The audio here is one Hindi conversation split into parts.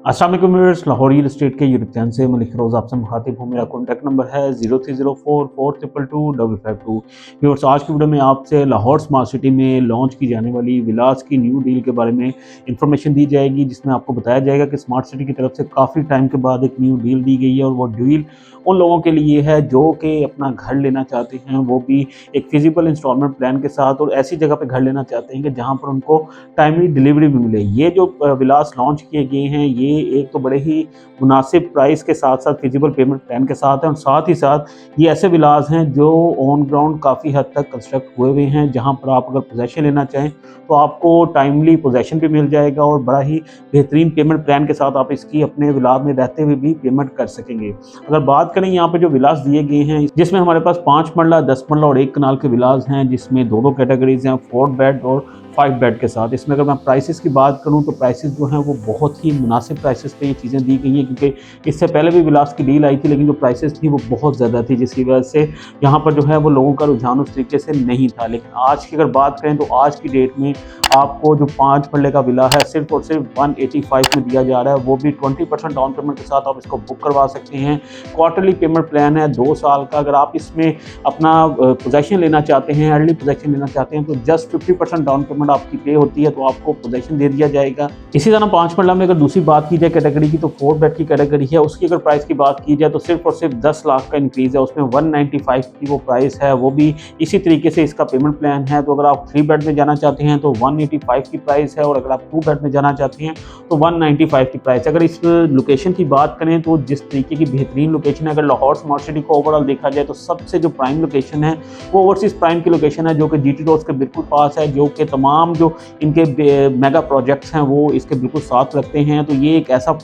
अस्सलाम वालेकुम व्यूअर्स, लाहौर रियल एस्टेट के यूट्यूब चैनल से मैं रोज़ आपसे मुखातिब हूँ। मेरा कॉन्टैक्ट नंबर है 0304422252। व्यूअर्स, आज की वीडियो में आपसे लाहौर स्मार्ट सिटी में लॉन्च की जाने वाली विलास की न्यू डील के बारे में इंफॉर्मेशन दी जाएगी, जिसमें आपको बताया जाएगा कि स्मार्ट सिटी की तरफ से काफ़ी टाइम के बाद एक न्यू डील दी गई है और वो डील उन लोगों के लिए है जो कि अपना घर लेना चाहते हैं, वो भी एक फिजिबल इंस्टॉलमेंट प्लान के साथ, और ऐसी जगह पर घर लेना चाहते हैं कि जहाँ पर उनको टाइमली डिलीवरी भी मिले। ये जो विलास लॉन्च किए गए हैं, ये एक तो बड़े ही मुनासिब प्राइस के साथ साथ फिजिबल पेमेंट प्लान के साथ है, और साथ ही साथ ये ऐसे विलास हैं जो ऑन ग्राउंड काफ़ी हद तक कंस्ट्रक्ट हुए हुए हैं, जहां पर आप अगर पोजेशन लेना चाहें तो आपको टाइमली पोजेशन भी मिल जाएगा और बड़ा ही बेहतरीन पेमेंट प्लान के साथ आप इसकी अपने विलास में रहते हुए भी पेमेंट कर सकेंगे। अगर बात करें यहाँ पर जो विलास दिए गए हैं, जिसमें हमारे पास 5 मरला, 10 मरला और 1 कनाल के विलास हैं, जिसमें दो कैटेगरीज हैं, 4 बेड और 5 बेड के साथ। इसमें अगर मैं प्राइसेस की बात करूं तो प्राइसेस जो हैं वो बहुत ही मुनासिब प्राइसेस पे ये चीज़ें दी गई हैं, क्योंकि इससे पहले भी विलास की डील आई थी, लेकिन जो प्राइसेस थी वो बहुत ज़्यादा थी, जिसकी वजह से यहाँ पर जो है वो लोगों का रुझान उस तरीके से नहीं था। लेकिन आज की अगर बात करें तो आज की डेट में आपको जो 5 मरले का विला है सिर्फ और सिर्फ 185 में दिया जा रहा है, वो भी 20% डाउन पेमेंट के साथ आप इसको बुक करवा सकते हैं। क्वार्टरली पेमेंट प्लान है 2 साल का। अगर आप इसमें अपना पोजेशन लेना चाहते हैं, अर्ली पोजेशन लेना चाहते हैं, तो जस्ट 50% डाउन पेमेंट आपकी पे होती है, तो आपको पोजेशन दे दिया जाएगा। इसी तरह 5 मरला में अगर दूसरी बात की जाए कैटेगरी की, तो 4 बेड की कैटेगरी है, उसकी अगर प्राइस की बात की जाए तो सिर्फ और सिर्फ 10 लाख का इंक्रीज है। उसमें 195 की वो प्राइस है, वो भी इसी तरीके से इसका पेमेंट प्लान है। तो अगर आप 3 बेड में जाना चाहते हैं तो 185 की प्राइस है, और अगर आप 2 बेड में जाना चाहते हैं तो 195 की प्राइस है। अगर इस लोकेशन की बात करें तो जिस तरीके की बेहतरीन लोकेशन है, अगर लाहौर स्मार्ट सिटी को ओवरऑल देखा जाए तो सबसे जो प्राइम लोकेशन है वो ओवरसीज प्राइम की लोकेशन है, जो कि जीटी रोड के बिल्कुल पास है, जो कि तमाम जो इनके मेगा प्रोजेक्ट्स हैं वो इसके बिल्कुल साथ लगते हैं। तो ये एक ऐसा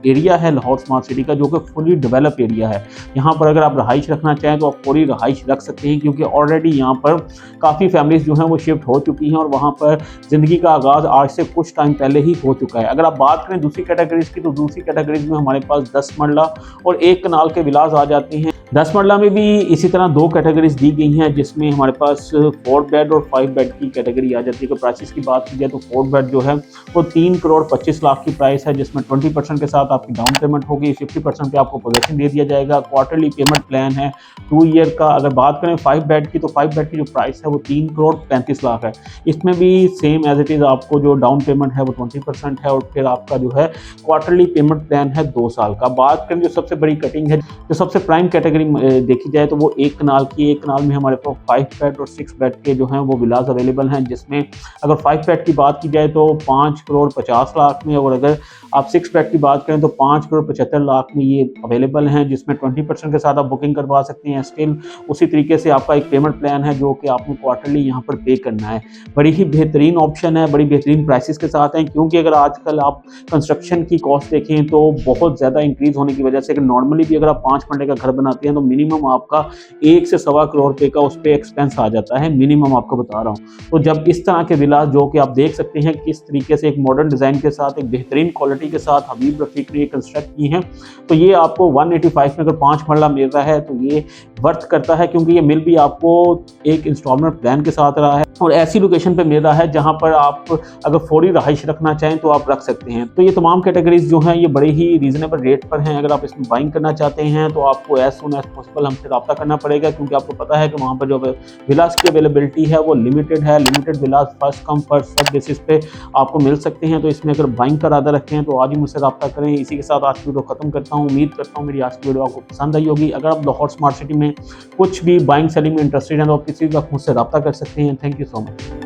एरिया है लाहौर स्मार्ट सिटी का जो कि फुली डेवलप एरिया है। यहाँ पर अगर आप रहाइश रखना चाहें तो आप पूरी रहाइश रख सकते हैं, क्योंकि ऑलरेडी यहाँ पर काफ़ी फैमिलीज जो हैं वो शिफ्ट हो चुकी हैं और वहाँ पर ज़िंदगी का आगाज़ आज से कुछ टाइम पहले ही हो चुका है। अगर आप बात करें दूसरी कैटेगरीज की, तो दूसरी कैटेगरीज में हमारे पास 10 मरला और 1 कनाल के विलास आ जाते हैं। 10 मरला में भी इसी तरह 2 कैटेगरीज दी गई हैं, जिसमें हमारे पास 4 बेड और 5 बेड की कैटेगरी आ जाती है। तो प्राइसेस की बात की जाए तो 4 बेड जो है वो 3 करोड़ 25 लाख की प्राइस है, जिसमें 20% के साथ आपकी डाउन पेमेंट होगी, 50% पे आपको पोजेशन दे दिया जाएगा। क्वार्टरली पेमेंट प्लान है 2 ईयर का। अगर बात करें 5 बेड की, तो 5 बेड की जो प्राइस है वो 3 करोड़ 35 लाख है। इसमें भी सेम एज इट इज़ आपको जो डाउन पेमेंट है वो 20% है, और फिर आपका जो है क्वार्टरली पेमेंट प्लान है 2 साल का। बात करें जो सबसे बड़ी कटिंग है, जो सबसे प्राइम कैटेगरी देखी जाए तो वो 1 कनाल की। 1 कनाल में हमारे पास 5 बेड और 6 बेड के जो हैं वो विलास अवेलेबल हैं, जिसमें अगर 5 बेड की बात की जाए तो 5 करोड़ 50 लाख में, और अगर आप 6 बेड की बात करें तो 5 करोड़ 75 लाख में ये अवेलेबल हैं, जिसमें 20% के साथ आप बुकिंग करवा सकते हैं। स्टिल उसी तरीके से आपका एक पेमेंट प्लान है जो कि आपने क्वार्टरली यहाँ पर पे करना है। बड़ी ही बेहतरीन ऑप्शन है, बड़ी बेहतरीन प्राइसेस के साथ हैं, क्योंकि अगर आजकल आप कंस्ट्रक्शन की कॉस्ट देखें तो बहुत ज़्यादा इंक्रीज़ होने की वजह से नॉर्मली भी अगर आप 5 मरले का घर बनाते हैं तो मिनिमम आपका 1 से सवा करोड़ रुपये का उस पर एक्सपेंस आ जाता है, मिनिमम आपको बता रहा हूँ। तो जब इस तरह के विलास, जो कि आप देख सकते हैं किस तरीके से एक मॉडर्न डिज़ाइन के साथ, एक बेहतरीन क्वालिटी के साथ हबीब रफीक ने कंस्ट्रक्ट की हैं, तो ये आपको 185 में अगर 5 मरला मिल रहा है तो ये वर्थ करता है, क्योंकि ये मिल भी आपको एक इंस्टॉलमेंट प्लान के साथ रहा है और ऐसी लोकेशन पे मिल रहा है जहां पर आप अगर फौरी रहाइश रखना चाहें तो आप रख सकते हैं। तो ये तमाम कैटेगरीज जो हैं ये बड़े ही रीजनेबल रेट पर हैं। अगर आप इसमें बाइंग करना चाहते हैं तो आपको एज सुन एज पॉसिबल हमसे रब्ता करना पड़ेगा, क्योंकि आपको पता है कि वहाँ पर जो विलास की अवेलेबिलिटी है वो लिमिटेड है। लिमिटेड विलास first come first serve basis पे आपको मिल सकते हैं। तो इसमें अगर बाइंग का इरादा रखें तो आज ही मुझसे रब्ता करें। इसी के साथ आज की वीडियो खत्म करता हूँ। उम्मीद करता हूँ मेरी आज की वीडियो आपको पसंद आई होगी। अगर आप लाहौर स्मार्ट सिटी में कुछ भी बाइंग सेलिंग में इंटरेस्टेड हैं तो आप किसी भी वक्त मुझसे रब्ता कर सकते हैं। Thank you so much.